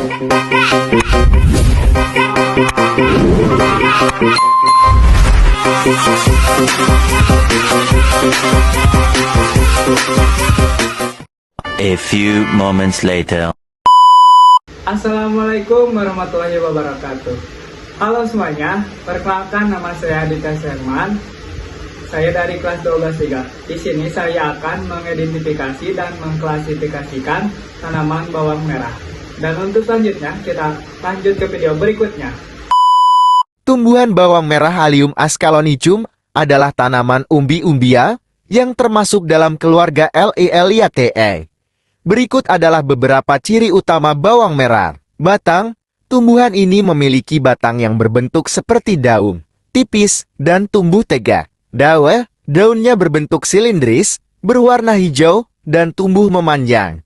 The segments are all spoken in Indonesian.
A few moments later. Assalamualaikum warahmatullahi wabarakatuh. Halo semuanya, perkenalkan nama saya Aditya Sherman. Saya dari kelas 12 3. Di sini saya akan mengidentifikasi dan mengklasifikasikan tanaman bawang merah. Dan untuk selanjutnya kita lanjut ke video berikutnya. Tumbuhan bawang merah Allium ascalonicum adalah tanaman umbi-umbia yang termasuk dalam keluarga Leliaceae. Berikut adalah beberapa ciri utama bawang merah. Batang, tumbuhan ini memiliki batang yang berbentuk seperti daun, tipis, dan tumbuh tegak. Daun, daunnya berbentuk silindris, berwarna hijau, dan tumbuh memanjang.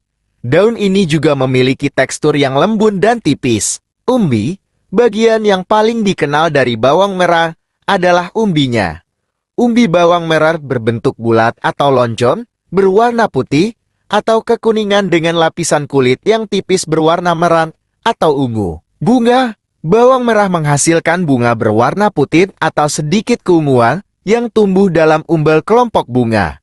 Daun ini juga memiliki tekstur yang lembut dan tipis. Umbi, bagian yang paling dikenal dari bawang merah adalah umbinya. Umbi bawang merah berbentuk bulat atau lonjong, berwarna putih, atau kekuningan dengan lapisan kulit yang tipis berwarna merah atau ungu. Bunga, bawang merah menghasilkan bunga berwarna putih atau sedikit keunguan yang tumbuh dalam umbel kelompok bunga.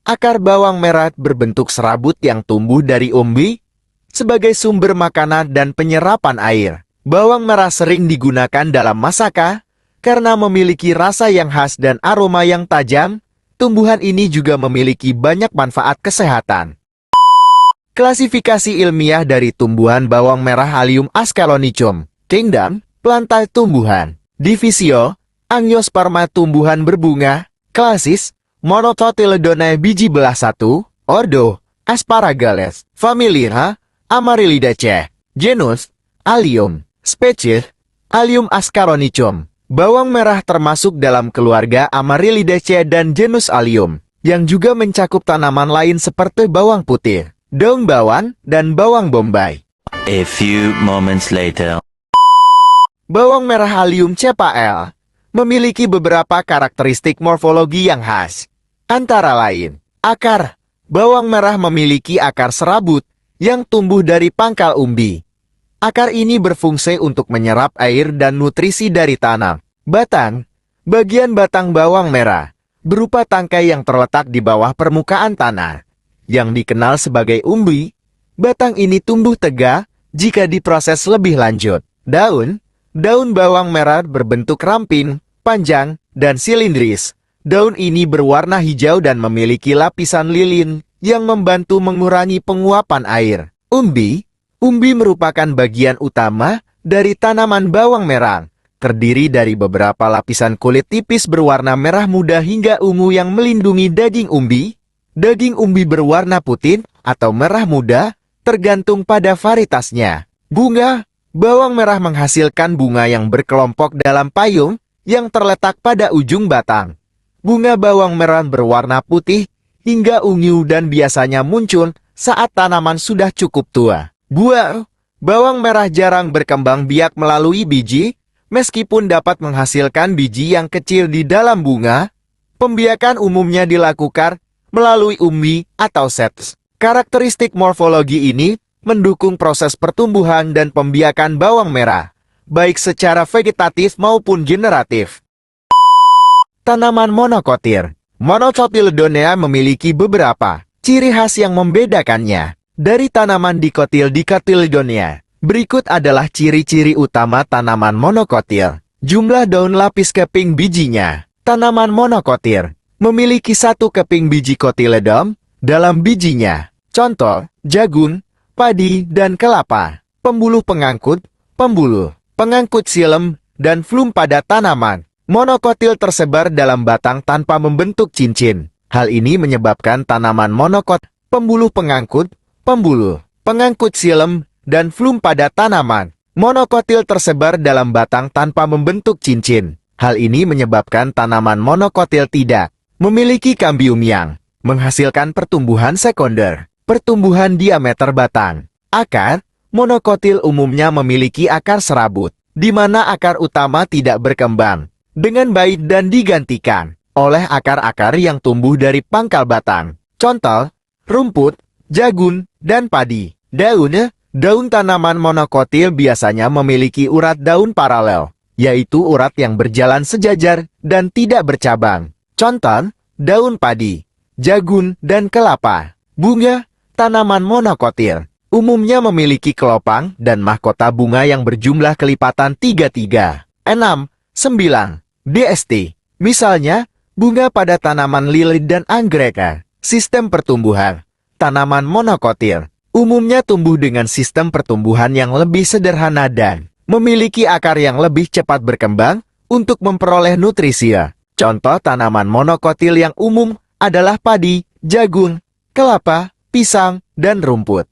Akar bawang merah berbentuk serabut yang tumbuh dari umbi sebagai sumber makanan dan penyerapan air. Bawang merah sering digunakan dalam masakan karena memiliki rasa yang khas dan aroma yang tajam. Tumbuhan ini juga memiliki banyak manfaat kesehatan. Klasifikasi ilmiah dari tumbuhan bawang merah Allium ascalonicum. Kingdom, plantae tumbuhan. Divisio, Angiosperma tumbuhan berbunga. Klasis, Monocotyledonae biji belah 1. Ordo, Asparagales. Familia, Amaryllidaceae. Genus, Allium. Spesies, Allium ascalonicum. Bawang merah termasuk dalam keluarga Amaryllidaceae dan genus Allium, yang juga mencakup tanaman lain seperti bawang putih, daun bawang, dan bawang bombay. A few moments later. Bawang merah Allium cepael memiliki beberapa karakteristik morfologi yang khas. Antara lain, akar. Bawang merah memiliki akar serabut yang tumbuh dari pangkal umbi. Akar ini berfungsi untuk menyerap air dan nutrisi dari tanah. Batang, bagian batang bawang merah, berupa tangkai yang terletak di bawah permukaan tanah. Yang dikenal sebagai umbi, batang ini tumbuh tegak jika diproses lebih lanjut. Daun bawang merah berbentuk ramping, panjang, dan silindris. Daun ini berwarna hijau dan memiliki lapisan lilin yang membantu mengurangi penguapan air. Umbi merupakan bagian utama dari tanaman bawang merah, terdiri dari beberapa lapisan kulit tipis berwarna merah muda hingga ungu yang melindungi daging umbi. Daging umbi berwarna putih atau merah muda, tergantung pada varietasnya. Bunga, bawang merah menghasilkan bunga yang berkelompok dalam payung yang terletak pada ujung batang. Bunga bawang merah berwarna putih hingga ungu dan biasanya muncul saat tanaman sudah cukup tua. Buah, bawang merah jarang berkembang biak melalui biji, meskipun dapat menghasilkan biji yang kecil di dalam bunga. Pembiakan umumnya dilakukan melalui umbi atau sets. Karakteristik morfologi ini mendukung proses pertumbuhan dan pembiakan bawang merah, baik secara vegetatif maupun generatif. Tanaman monokotir. Monocotyledonea memiliki beberapa ciri khas yang membedakannya dari tanaman dikotyledonea. Berikut adalah ciri-ciri utama tanaman monokotir. Jumlah daun lapis keping bijinya. Tanaman monokotir memiliki satu keping biji kotyledon dalam bijinya. Contoh, jagung, padi, dan kelapa. Pembuluh pengangkut, pengangkut xilem, dan flum pada tanaman. Monokotil tersebar dalam batang tanpa membentuk cincin. Hal ini menyebabkan tanaman monokot, pembuluh pengangkut, pengangkut xilem, dan flum pada tanaman. Monokotil tersebar dalam batang tanpa membentuk cincin. Hal ini menyebabkan tanaman monokotil tidak memiliki kambium yang menghasilkan pertumbuhan sekunder. Pertumbuhan diameter batang. Akar, monokotil umumnya memiliki akar serabut, di mana akar utama tidak berkembang dengan baik dan digantikan oleh akar-akar yang tumbuh dari pangkal batang. Contoh, rumput, jagung, dan padi. Daun, Daun tanaman monokotil biasanya memiliki urat daun paralel, yaitu urat yang berjalan sejajar dan tidak bercabang. Contoh, daun padi, jagung, dan kelapa. Bunga, tanaman monokotil, umumnya memiliki kelopang dan mahkota bunga yang berjumlah kelipatan 33, 6, 9, DST. Misalnya, bunga pada tanaman lili dan anggrek. Sistem pertumbuhan, tanaman monokotil umumnya tumbuh dengan sistem pertumbuhan yang lebih sederhana dan memiliki akar yang lebih cepat berkembang untuk memperoleh nutrisi. Contoh tanaman monokotil yang umum adalah padi, jagung, kelapa, pisang, dan rumput.